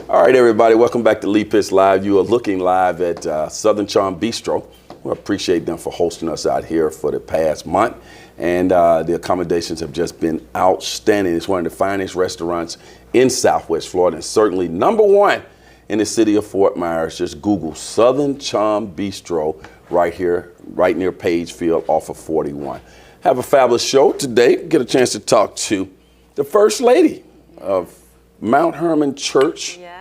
All right, everybody, welcome back to Lee Pitts Live. You are looking live at Southern Charm Bistro. We appreciate them for hosting us out here for the past month. And the accommodations have just been outstanding. It's one of the finest restaurants in Southwest Florida, and certainly number one in the city of Fort Myers. Just Google Southern Charm Bistro right here, right near Pagefield off of 41. Have a fabulous show today. Get a chance to talk to the First Lady of Mount Hermon Church. Yes.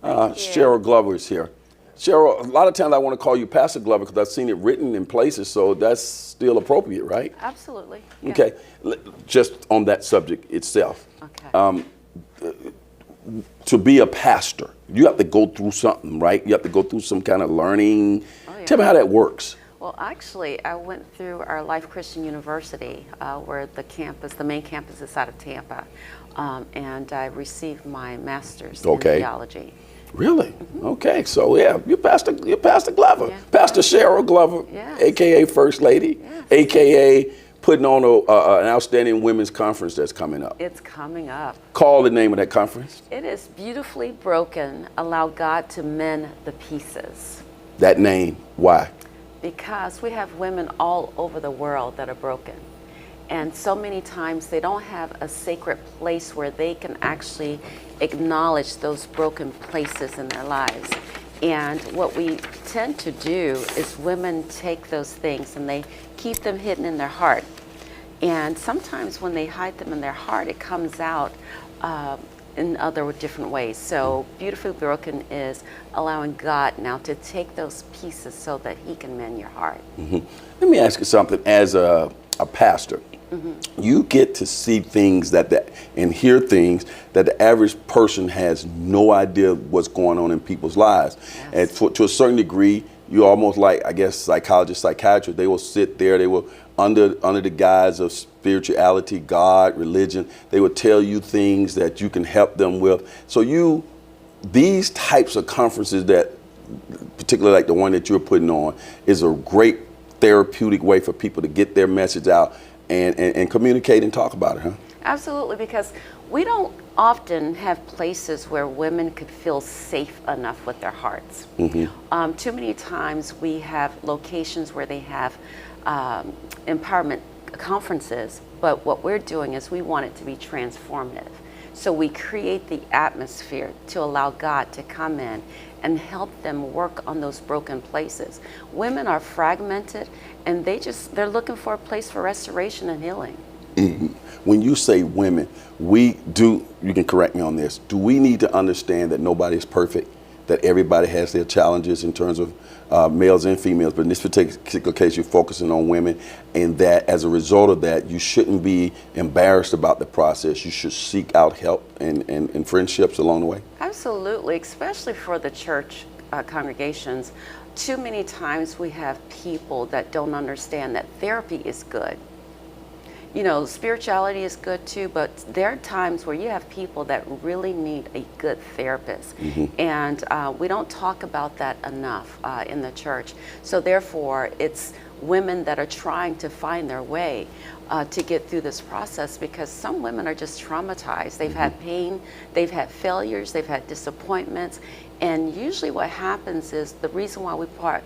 Cheryl Glover is here. Cheryl, a lot of times I want to call you Pastor Glover because I've seen it written in places, so that's still appropriate, right? Absolutely. Yeah. Okay, just on that subject itself. Okay. To be a pastor, you have to go through something, right? You have to go through some kind of learning. Oh, yeah. Tell me how that works. Well, actually, I went through our Life Christian University, where the main campus is out of Tampa, and I received my master's in theology. Really? Mm-hmm. Okay, so yeah, you're Pastor Glover, Yeah. Pastor Cheryl Glover, Yes. AKA First Lady, Yes. AKA putting on an outstanding women's conference that's coming up. It's coming up. Call the name of that conference. It is Beautifully Broken, Allow God to Mend the Pieces. That name, why? Because we have women all over the world that are broken. And so many times they don't have a sacred place where they can actually acknowledge those broken places in their lives. And what we tend to do is women take those things and they keep them hidden in their heart. And sometimes when they hide them in their heart, it comes out in other different ways. So Beautifully Broken is allowing God now to take those pieces so that he can mend your heart. Mm-hmm. Let me ask you something. As a pastor, mm-hmm. you get to see things and hear things that the average person has no idea what's going on in people's lives. Yes. And to a certain degree, you're almost like, I guess, psychologists, psychiatrists. They will sit there, they will, under the guise of spirituality, God, religion, they will tell you things that you can help them with. So these types of conferences that, particularly like the one that you're putting on, is a great therapeutic way for people to get their message out and communicate and talk about it, huh? Absolutely, because we don't often have places where women could feel safe enough with their hearts. Mm-hmm. Too many times we have locations where they have empowerment conferences, but what we're doing is we want it to be transformative. So we create the atmosphere to allow God to come in and help them work on those broken places. Women are fragmented and they're looking for a place for restoration and healing. Mm-hmm. When you say women, you can correct me on this, do we need to understand that nobody is perfect, that everybody has their challenges in terms of males and females, but in this particular case, you're focusing on women, and that as a result of that, you shouldn't be embarrassed about the process. You should seek out help and friendships along the way? Absolutely, especially for the church congregations. Too many times we have people that don't understand that therapy is good. You know, spirituality is good too, but there are times where you have people that really need a good therapist. Mm-hmm. And we don't talk about that enough in the church. So therefore, it's women that are trying to find their way to get through this process, because some women are just traumatized. They've mm-hmm. had pain, they've had failures, they've had disappointments. And usually what happens is the reason why we part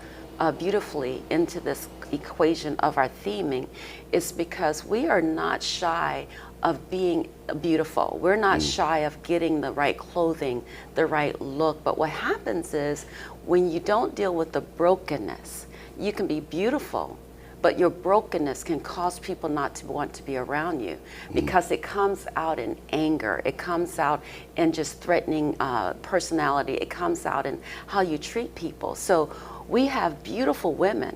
beautifully into this equation of our theming is because we are not shy of being beautiful. We're not shy of getting the right clothing, the right look. But what happens is when you don't deal with the brokenness, you can be beautiful, but your brokenness can cause people not to want to be around you because it comes out in anger. It comes out in just threatening personality. It comes out in how you treat people. So we have beautiful women,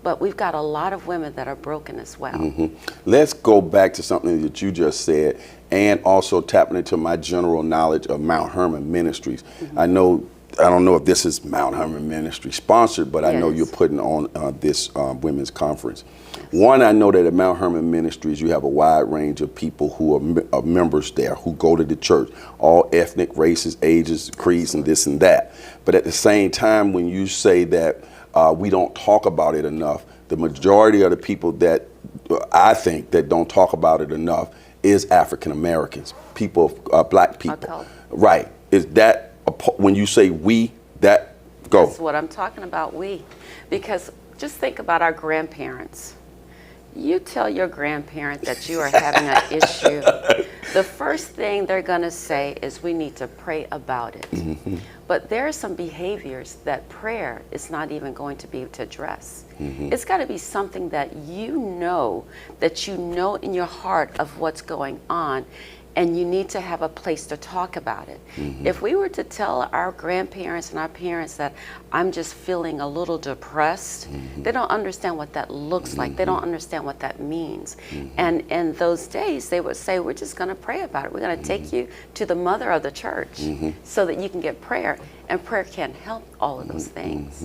but we've got a lot of women that are broken as well. Mm-hmm. Let's go back to something that you just said, and also tapping into my general knowledge of Mount Hermon Ministries. Mm-hmm. I don't know if this is Mount Hermon Ministry sponsored, but yes. I know you're putting on this women's conference. Yes. One, I know that at Mount Hermon Ministries, you have a wide range of people who are members there, who go to the church, all ethnic, races, ages, creeds, and this and that. But at the same time, when you say that we don't talk about it enough, the majority of the people that I think that don't talk about it enough is African Americans, people, black people. Okay. Right. Is that when you say we, that go. That's what I'm talking about, because just think about our grandparents. You tell your grandparent that you are having an issue, the first thing they're going to say is we need to pray about it. But there are some behaviors that prayer is not even going to be able to address. It's got to be something that you know in your heart of what's going on, and you need to have a place to talk about it. If we were to tell our grandparents and our parents that I'm just feeling a little depressed, they don't understand what that looks like. They don't understand what that means. And in those days, they would say, we're just going to pray about it. We're going to take you to the mother of the church so that you can get prayer. And prayer can help all of those things.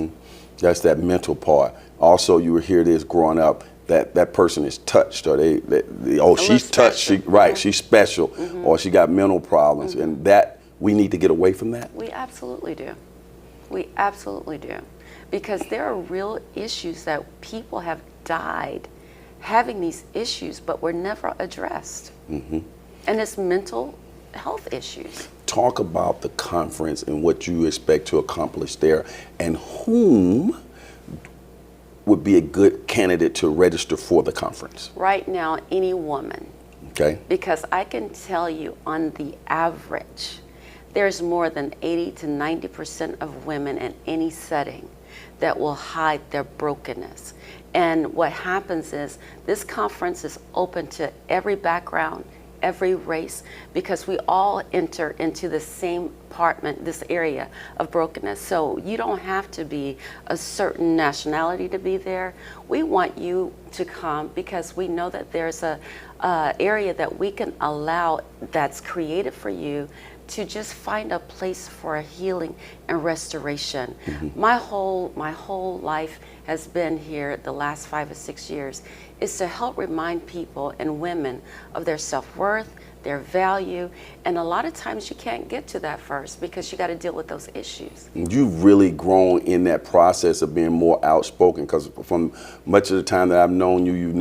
That's that mental part. Also, you would hear this growing up, that person is touched, or she's touched, she's special, or she got mental problems, and that we need to get away from that. We absolutely do. We absolutely do, because there are real issues that people have died having these issues, but were never addressed, and it's mental health issues. Talk about the conference and what you expect to accomplish there, and whom would be a good candidate to register for the conference? Right now, any woman. Okay. Because I can tell you, on the average, there's more than 80 to 90% of women in any setting that will hide their brokenness. And what happens is this conference is open to every background, every race, because we all enter into the same apartment, this area of brokenness. So you don't have to be a certain nationality to be there. We want you to come because we know that there's a area that we can allow that's created for you to just find a place for a healing and restoration. My whole life has been here the last 5 or 6 years is to help remind people and women of their self-worth, their value, and a lot of times you can't get to that first because you got to deal with those issues. You've really grown in that process of being more outspoken, because from much of the time that I've known you, you've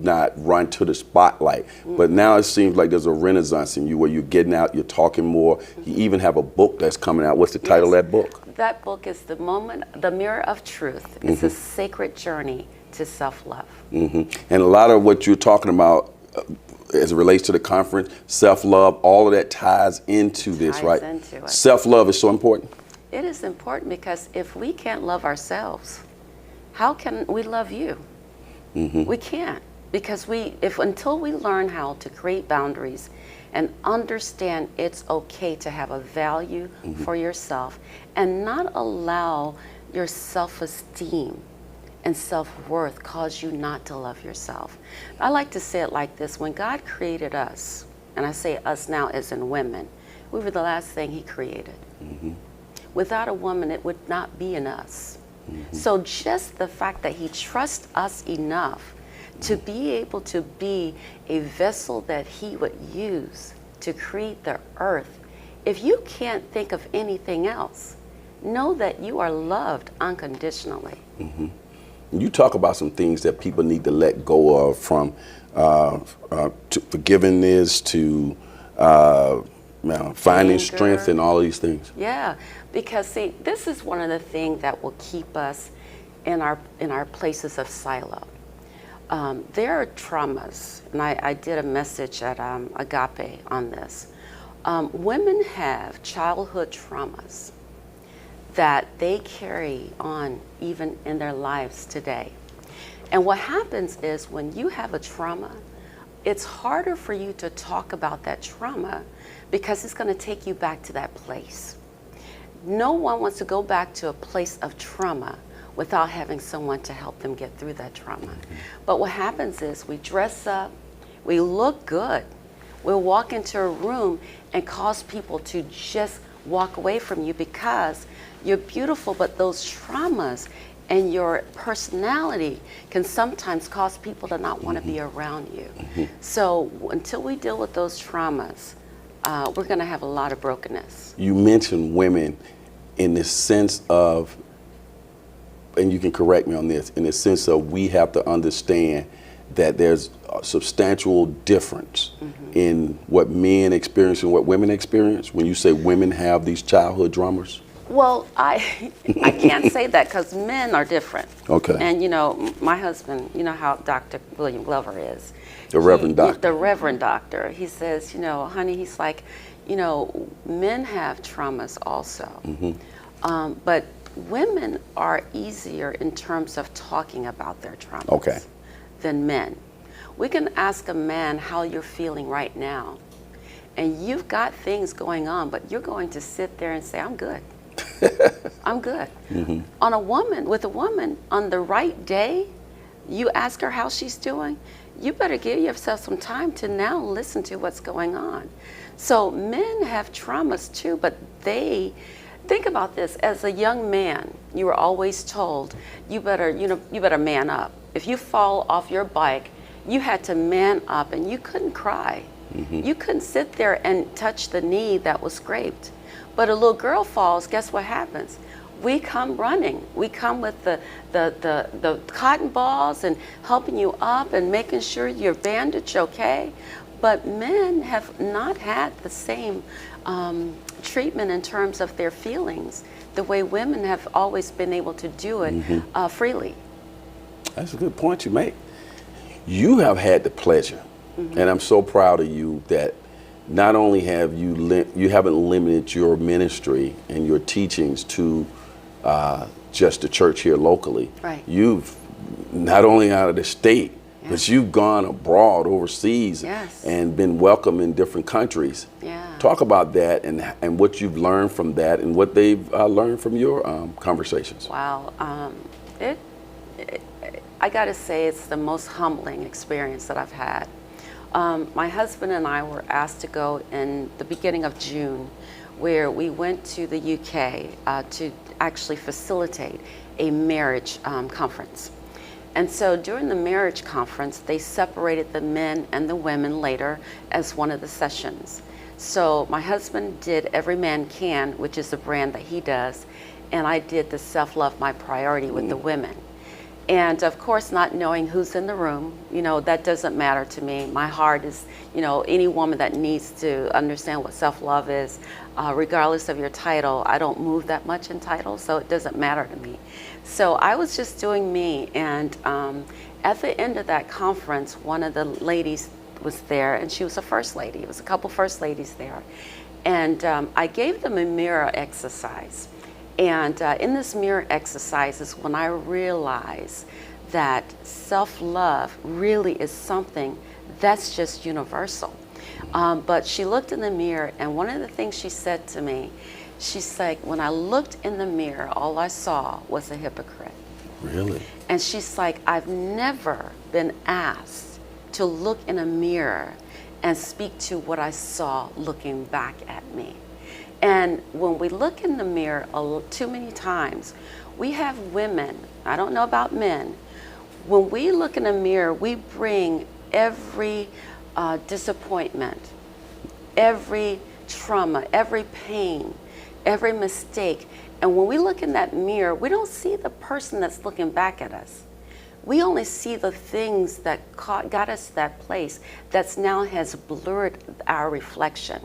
not run to the spotlight. But now it seems like there's a renaissance in you where you're getting out, you're talking more. You even have a book that's coming out. What's the title of that book? That book is The Mirror of Truth. It's a sacred journey to self-love. And a lot of what you're talking about as it relates to the conference, self-love, all of that ties into this, right? Into it. Self-love is so important. It is important because if we can't love ourselves, how can we love you? We can't, because until we learn how to create boundaries and understand it's okay to have a value for yourself and not allow your self-esteem and self-worth cause you not to love yourself. I like to say it like this: when God created us, and I say us now as in women, we were the last thing he created. Without a woman, it would not be in us. So just the fact that he trusts us enough to be able to be a vessel that he would use to create the earth, if you can't think of anything else, know that you are loved unconditionally. You talk about some things that people need to let go of, from to forgiveness to finding strength and all these things. Yeah, because see, this is one of the things that will keep us in our places of silo. There are traumas, and I did a message at Agape on this. Women have childhood traumas that they carry on even in their lives today. And what happens is when you have a trauma, it's harder for you to talk about that trauma because it's going to take you back to that place. No one wants to go back to a place of trauma without having someone to help them get through that trauma. But what happens is we dress up, we look good, we'll walk into a room and cause people to just walk away from you because you're beautiful, but those traumas and your personality can sometimes cause people to not want to be around you. So until we deal with those traumas, we're going to have a lot of brokenness. You mentioned women in the sense of, and you can correct me on this, in the sense of we have to understand that there's a substantial difference in what men experience and what women experience when you say women have these childhood traumas? Well, I can't say that because men are different. Okay. And you know, my husband, you know how Dr. William Glover is. The Reverend Doctor. The Reverend Doctor. He says, you know, honey, he's like, you know, men have traumas also. But women are easier in terms of talking about their traumas than men. We can ask a man how you're feeling right now. And you've got things going on, but you're going to sit there and say, I'm good. I'm good. On a woman, with a woman, on the right day, you ask her how she's doing, you better give yourself some time to now listen to what's going on. So men have traumas too, but they, think about this, as a young man, you were always told, you better man up. If you fall off your bike, you had to man up and you couldn't cry. You couldn't sit there and touch the knee that was scraped. But a little girl falls, guess what happens? We come running. We come with the cotton balls and helping you up and making sure you're bandaged okay. But men have not had the same treatment in terms of their feelings the way women have always been able to do it freely. That's a good point you make. You have had the pleasure, and I'm so proud of you that not only have you haven't limited your ministry and your teachings to just the church here locally. Right. You've not only out of the state, but you've gone abroad, overseas, and been welcome in different countries. Talk about that and what you've learned from that and what they've learned from your conversations. Wow. I got to say, it's the most humbling experience that I've had. My husband and I were asked to go in the beginning of June, where we went to the UK to actually facilitate a marriage conference. And so during the marriage conference, they separated the men and the women later as one of the sessions. So my husband did Every Man Can, which is a brand that he does, and I did the Self-Love My Priority with the women. And of course, not knowing who's in the room, you know, that doesn't matter to me. My heart is, you know, any woman that needs to understand what self-love is, regardless of your title. I don't move that much in title, so it doesn't matter to me. So I was just doing me, and at the end of that conference, one of the ladies was there, and she was a first lady. It was a couple first ladies there. And I gave them a mirror exercise. And in this mirror exercise is when I realized that self-love really is something that's just universal. But she looked in the mirror, and one of the things she said to me, she's like, when I looked in the mirror, all I saw was a hypocrite. Really? And she's like, I've never been asked to look in a mirror and speak to what I saw looking back at me. And when we look in the mirror too many times, we have women, I don't know about men, when we look in a mirror, we bring every disappointment, every trauma, every pain, every mistake. And when we look in that mirror, we don't see the person that's looking back at us. We only see the things that got us to that place that's now has blurred our reflection.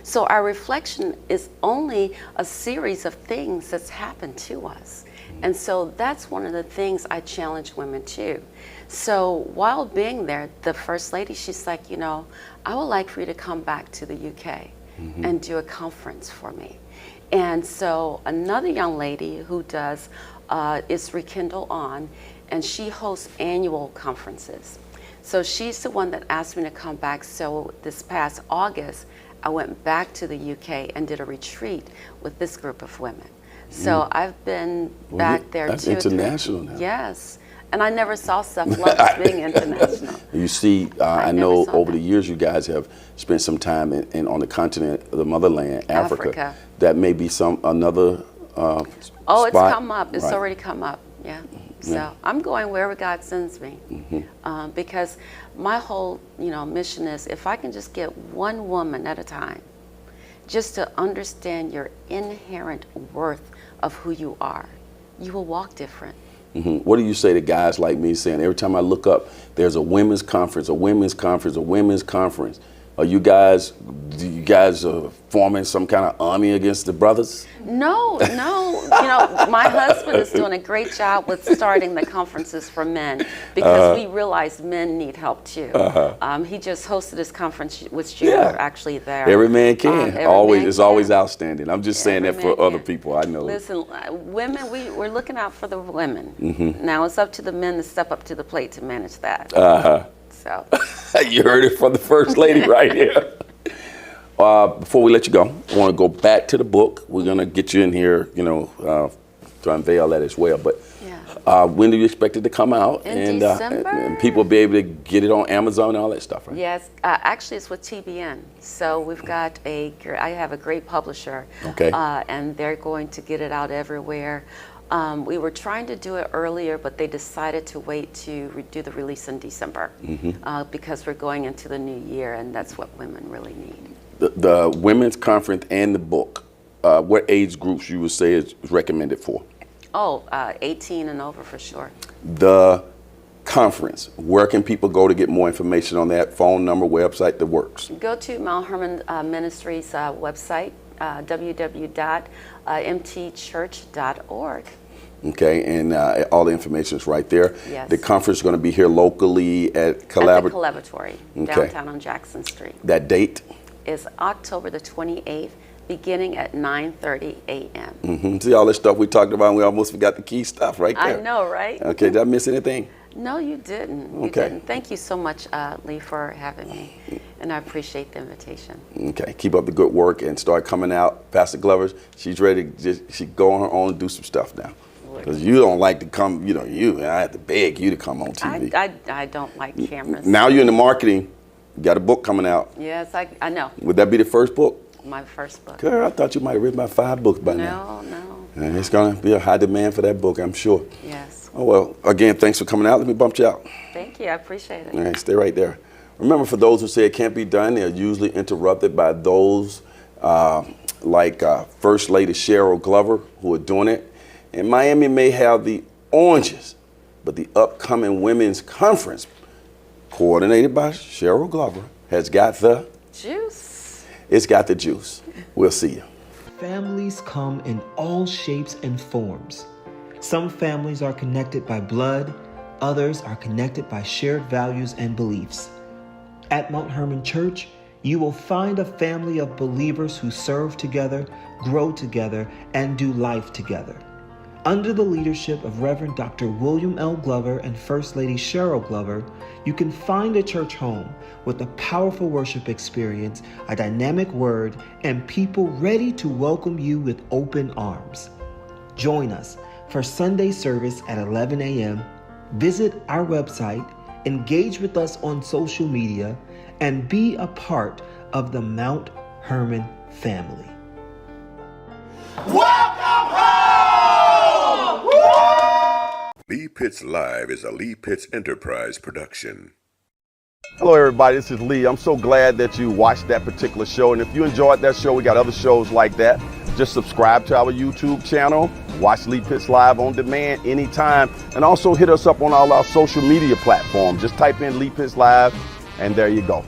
So our reflection is only a series of things that's happened to us. And so that's one of the things I challenge women to. So while being there, the first lady, she's like, you know, I would like for you to come back to the UK and do a conference for me. And so another young lady who does is Rekindle On, and she hosts annual conferences. So she's the one that asked me to come back. So this past August, I went back to the UK and did a retreat with this group of women. So I've been back there that's 2 or 3. international now. Yes. And I never saw self-love as being international. You see, I know over the years you guys have spent some time on the continent of the motherland, Africa. That may be another Oh, spot. it's come up. It's Right. already come up. Yeah. So I'm going wherever God sends me, because my whole, mission is if I can just get one woman at a time, just to understand your inherent worth of who you are, you will walk different. What do you say to guys like me saying every time I look up, there's a women's conference, a women's conference, a women's conference? Do you guys forming some kind of army against the brothers? No. You know, my husband is doing a great job with starting the conferences for men because we realize men need help too. He just hosted his conference with you were actually there. Every man can. It's always outstanding. I'm just saying that for other can. people. I know. Listen, women, we're looking out for the women. Now it's up to the men to step up to the plate to manage that. So. You heard it from the First Lady right here. Before we let you go, I want to go back to the book. We're going to get you in here, to unveil that as well. But when do you expect it to come out? In December. And people will be able to get it on Amazon and all that stuff, right? Yes. Actually, it's with TBN. So we've got I have a great publisher. Okay. And they're going to get it out everywhere. We were trying to do it earlier, but they decided to wait to do the release in December because we're going into the new year, and that's what women really need. The women's conference and the book, what age groups you would say is recommended for? 18 and over for sure. The conference, where can people go to get more information on that? Phone number, website, the works? Go to Mount Hermon Ministries website, www.mtchurch.org. Okay, and all the information is right there. Yes. The conference is going to be here locally at the Collaboratory, downtown on Jackson Street. That date? Is October the 28th, beginning at 9:30 a.m. See all this stuff we talked about, and we almost forgot the key stuff right there. I know, right? Okay, did I miss anything? No, you didn't. You didn't. Thank you so much, Lee, for having me, and I appreciate the invitation. Okay, keep up the good work and start coming out. Pastor Glover's, she's ready to she go on her own and do some stuff now. Because you don't like to come, I have to beg you to come on TV. I don't like cameras. Now you're in the marketing. You got a book coming out. Yes, I know. Would that be the first book? My first book. Girl, I thought you might have written about 5 books by now. No. And it's going to be a high demand for that book, I'm sure. Yes. Oh, well, again, thanks for coming out. Let me bump you out. Thank you. I appreciate it. All right, stay right there. Remember, for those who say it can't be done, they're usually interrupted by those like First Lady Cheryl Glover who are doing it. And Miami may have the oranges, but the upcoming women's conference, coordinated by Cheryl Glover, has got the juice. It's got the juice. We'll see you. Families come in all shapes and forms. Some families are connected by blood, others are connected by shared values and beliefs. At Mount Hermon Church, you will find a family of believers who serve together, grow together, and do life together. Under the leadership of Reverend Dr. William L. Glover and First Lady Cheryl Glover, you can find a church home with a powerful worship experience, a dynamic word, and people ready to welcome you with open arms. Join us for Sunday service at 11 a.m. Visit our website, engage with us on social media, and be a part of the Mount Hermon family. Welcome home! Lee Pitts Live is a Lee Pitts Enterprise production. Hello, everybody. This is Lee. I'm so glad that you watched that particular show. And if you enjoyed that show, we got other shows like that. Just subscribe to our YouTube channel. Watch Lee Pitts Live on demand anytime. And also hit us up on all our social media platforms. Just type in Lee Pitts Live, and there you go.